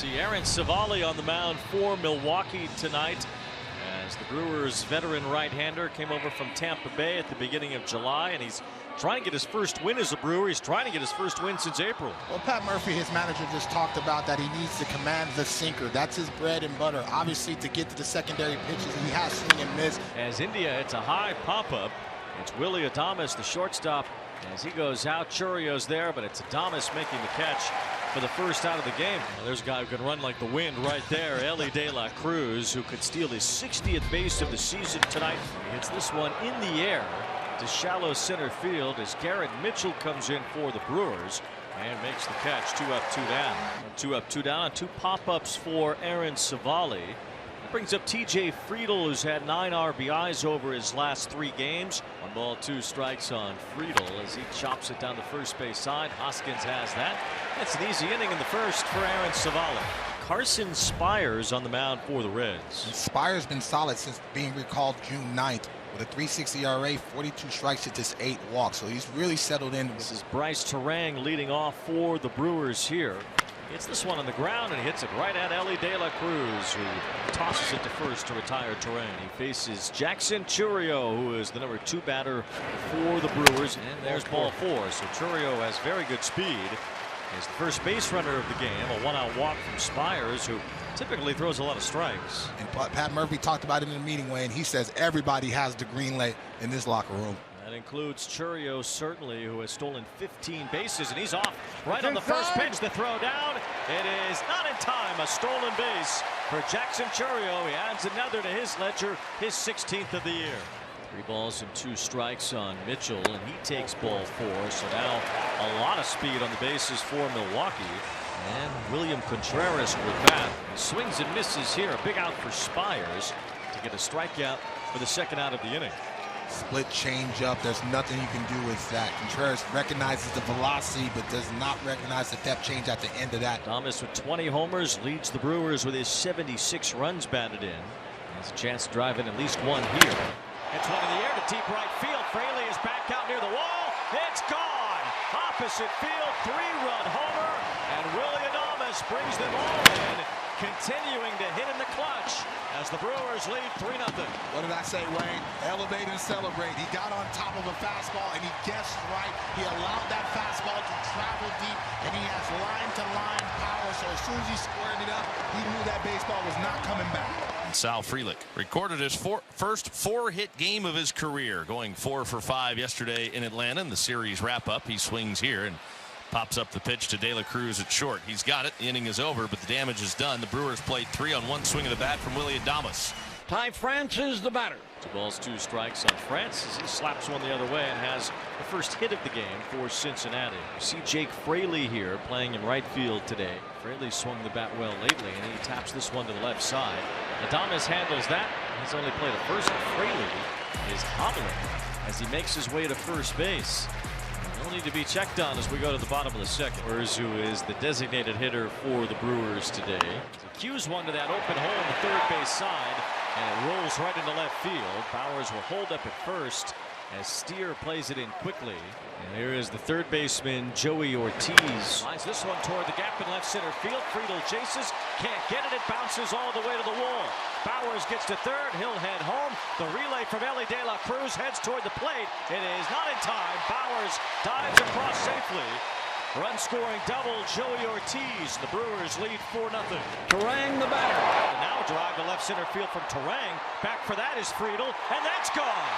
See Aaron Savali on the mound for Milwaukee tonight, as the Brewers veteran right-hander came over from Tampa Bay at the beginning of July, and he's trying to get his first win as a Brewer. He's trying to get his first win since April. Well, Pat Murphy, his manager, just talked about that he needs to command the sinker. That's his bread and butter. Obviously, to get to the secondary pitches, he has swing and miss. As India, it's a high pop-up. It's Willie Adames, the shortstop, as he goes out. Churio's there, but it's Adames making the catch for the first out of the game. Well, there's a guy who can run like the wind right there, Elly De La Cruz, who could steal his 60th base of the season tonight. He hits this one in the air to shallow center field as Garrett Mitchell comes in for the Brewers and makes the catch. 2 up, 2 down. 2 up, 2 down. 2 pop-ups for Aaron Savali. That brings up TJ Friedl, who's had 9 RBIs over his last 3 games. 1 ball, 2 strikes on Friedl as he chops it down the first base side. Hoskins has that. That's an easy inning in the first for Aaron Savali. Carson Spires on the mound for the Reds. Spires been solid since being recalled June 9th. With a .360 ERA, 42 strikes to just 8 walks. So he's really settled in. This is Bryce Terang leading off for the Brewers here. Hits this one on the ground and hits it right at Elly De La Cruz, who tosses it to first to retire Terang. He faces Jackson Chourio, who is the number 2 batter for the Brewers. And there's ball 4. So Chourio has very good speed. He's the first base runner of the game. A 1-out walk from Spires, who typically throws a lot of strikes. And Pat Murphy talked about it in the meeting, Wayne. He says everybody has the green light in this locker room. That includes Chourio, certainly, who has stolen 15 bases, and he's off right on the first pitch. The throw down. It is not in time. A stolen base for Jackson Chourio. He adds another to his ledger, his 16th of the year. 3 balls and 2 strikes on Mitchell, and he takes ball 4. So now a lot of speed on the bases for Milwaukee. And William Contreras with that. He swings and misses here. A big out for Spires to get a strikeout for the 2nd out of the inning. Split change up. There's nothing you can do with that. Contreras recognizes the velocity, but does not recognize the depth change at the end of that. Thomas with 20 homers leads the Brewers with his 76 runs batted in. Has a chance to drive in at least 1 here. It's one in the air to deep right field. Fraley is back out near the wall. It's gone. Opposite field, 3-run homer, and Willie Adames brings them all in, continuing to hit in the clutch as the Brewers lead 3-0. What did I say, Wayne? Elevate and celebrate. He got on top of a fastball and he guessed right. He allowed that fastball to travel deep, and he has line-to-line power. So as soon as he squared it up, he knew that baseball was not coming back. Sal Frelick recorded his first 4-hit game of his career, going 4 for 5 yesterday in Atlanta in the series wrap-up. He swings here and pops up the pitch to De La Cruz at short. He's got it. The inning is over, but the damage is done. The Brewers played 3 on 1 swing of the bat from Willie Adames. Ty France is the batter. 2 balls, 2 strikes on France as he slaps one the other way and has the first hit of the game for Cincinnati. You see Jake Fraley here playing in right field today. Fraley swung the bat well lately, and he taps this one to the left side. Adames handles that. He's only played a first. Fraley is hobbling as he makes his way to first base. He'll need to be checked on as we go to the bottom of the 2nd. Brewers, who is the designated hitter for the Brewers today. So cues one to that open hole on the 3rd base side, and it rolls right into left field. Bowers will hold up at first as Steer plays it in quickly. And here is the 3rd baseman, Joey Ortiz. Lines this one toward the gap in left center field. Friedl chases, can't get it. It bounces all the way to the wall. Bowers gets to 3rd. He'll head home. The relay from Elly De La Cruz heads toward the plate. It is not in time. Bowers dives across safely. Run scoring double, Joey Ortiz. The Brewers lead 4-0. Terang the batter. And now drive to left center field from Terang. Back for that is Friedl, and that's gone.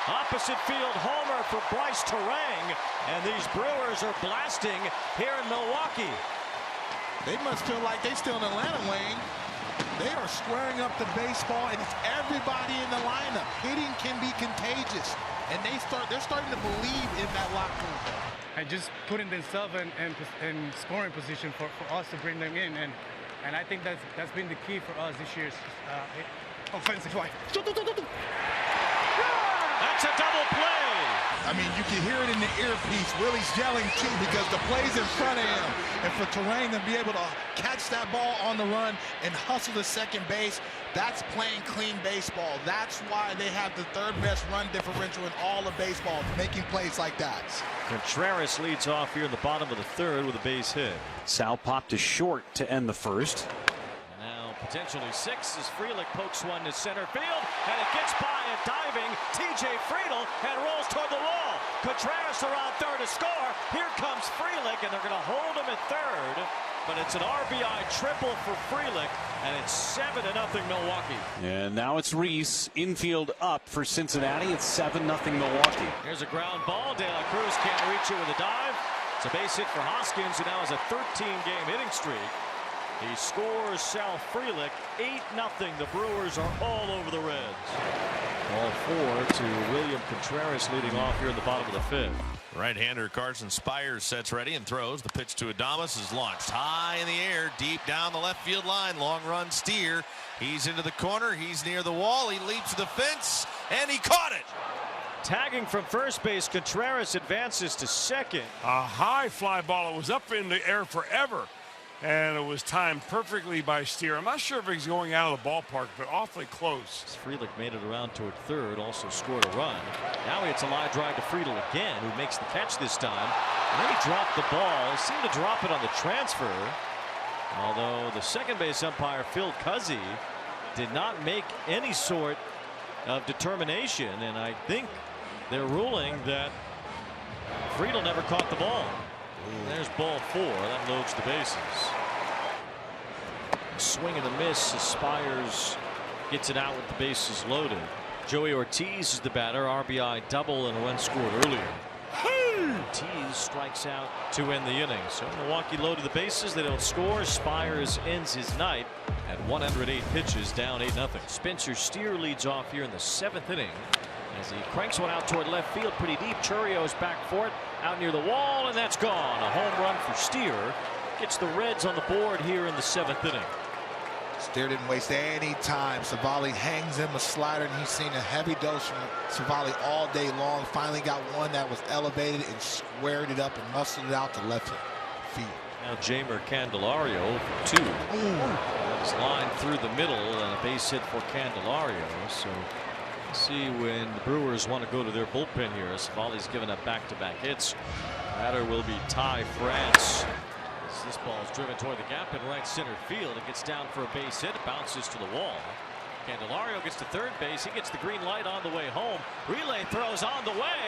Opposite field homer for Bryce Terang, and these Brewers are blasting here in Milwaukee. They must feel like they still in Atlanta, Wayne. They are squaring up the baseball, and it's everybody in the lineup. Hitting can be contagious, and they're starting to believe in that locker room. And just putting themselves in scoring position for us to bring them in, and I think that's been the key for us this year's offensive line. That's a double play. I mean, you can hear it in the earpiece. Willie's yelling too because the play's in front of him. And for Terrain to be able to catch that ball on the run and hustle to second base, that's playing clean baseball. That's why they have the third best run differential in all of baseball, making plays like that. Contreras leads off here in the bottom of the third with a base hit. Sal popped to short to end the first. Now potentially 6 as Frelick pokes one to center field, and it gets by a diving TJ Friedl and rolls toward the wall. Contreras around third to score. Here comes Frelick, and they're going to hold him at third. But it's an RBI triple for Frelick, and it's 7-0 Milwaukee. And now it's Reese. Infield up for Cincinnati. It's 7-0 Milwaukee. Here's a ground ball. De La Cruz can't reach it with a dive. It's a base hit for Hoskins, who now has a 13-game hitting streak. He scores Sal Frelick. 8-0. The Brewers are all over the Reds. Ball 4 to William Contreras leading off here in the bottom of the fifth. Right-hander Carson Spires sets ready and throws. The pitch to Adames is launched high in the air, deep down the left field line. Long run Steer. He's into the corner. He's near the wall. He leaps the fence, and he caught it. Tagging from first base, Contreras advances to second. A high fly ball. It was up in the air forever, and it was timed perfectly by Steer. I'm not sure if he's going out of the ballpark, but awfully close. Frelick made it around toward third, also scored a run. Now it's a line drive to Friedl again, who makes the catch this time. And then he dropped the ball. He seemed to drop it on the transfer, although the second base umpire, Phil Cuzzy, did not make any sort of determination, and I think they're ruling that Friedl never caught the ball. There's ball 4. That loads the bases. Swing and a miss as Spires gets it out with the bases loaded. Joey Ortiz is the batter. RBI double and a run scored earlier. Ortiz strikes out to end the inning. So Milwaukee loaded the bases. They don't score. Spires ends his night at 108 pitches, down 8-0. Spencer Steer leads off here in the 7th inning as he cranks one out toward left field pretty deep. Churrio's back for it, out near the wall, and that's gone. A home run for Steer. Gets the Reds on the board here in the 7th inning. Steer didn't waste any time. Savali hangs him a slider, and he's seen a heavy dose from Savali all day long. Finally got one that was elevated and squared it up and muscled it out to left field. Now Jamer Candelario for 2. His line through the middle and a base hit for Candelario. So see when the Brewers want to go to their bullpen here. Savali's given up back-to-back hits. Batter will be Ty France. This ball is driven toward the gap in right center field. It gets down for a base hit. It bounces to the wall. Candelario gets to third base. He gets the green light on the way home. Relay throws on the way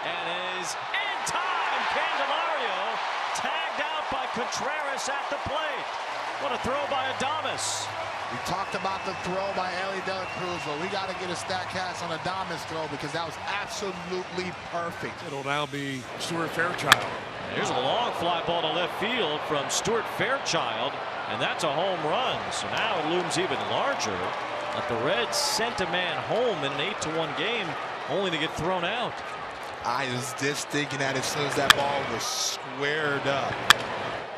and is in time. Candelario tagged out by Contreras at the plate. What a throw by Adames. We talked about the throw by Ellie De La Cruz, but we got to get a StatCast on Adames' throw because that was absolutely perfect. It'll now be Stuart Fairchild. Here's a long fly ball to left field from Stuart Fairchild, and that's a home run. So now it looms even larger. But the Reds sent a man home in an 8-1 game, only to get thrown out. I was just thinking that as soon as that ball was squared up.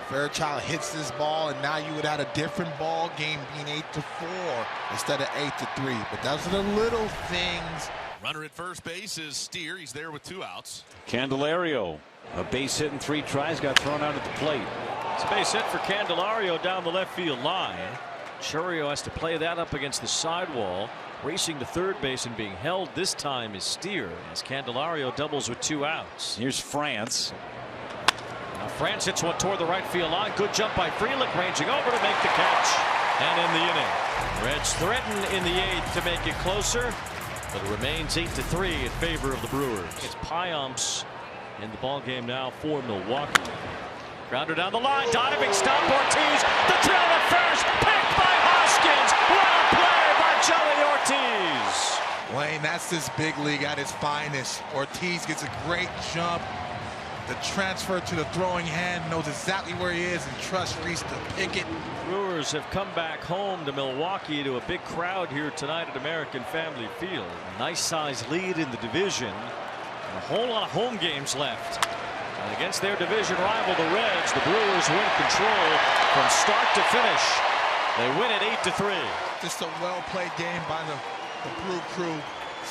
Fairchild hits this ball, and now you would have a different ball game being 8-4 instead of 8-3. But those are the little things. Runner at first base is Steer. He's there with 2 outs. Candelario, a base hit in 3 tries, got thrown out at the plate. It's a base hit for Candelario down the left field line. Churrio has to play that up against the sidewall. Racing to third base and being held this time is Steer as Candelario doubles with 2 outs. Here's France. Now France hits one toward the right field line. Good jump by Frelick, ranging over to make the catch and in the inning. Reds threaten in the 8th to make it closer, but it remains 8-3 in favor of the Brewers. It's Piamps in the ball game now for Milwaukee. Grounder down the line, diving stop. Ortiz, the throw to first, picked by Hoskins. What a play by Joey Ortiz. Wayne, that's this big league at its finest. Ortiz gets a great jump. The transfer to the throwing hand, knows exactly where he is and trusts Reese to pick it. Brewers have come back home to Milwaukee to a big crowd here tonight at American Family Field. A nice size lead in the division and a whole lot of home games left. And against their division rival, the Reds, the Brewers win control from start to finish. They win it 8-3. Just a well-played game by the Brew crew.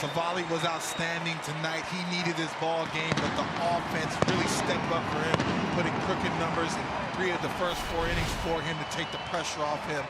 Savali was outstanding tonight. He needed his ball game, but the offense really stepped up for him, putting crooked numbers in 3 of the first 4 innings for him to take the pressure off him.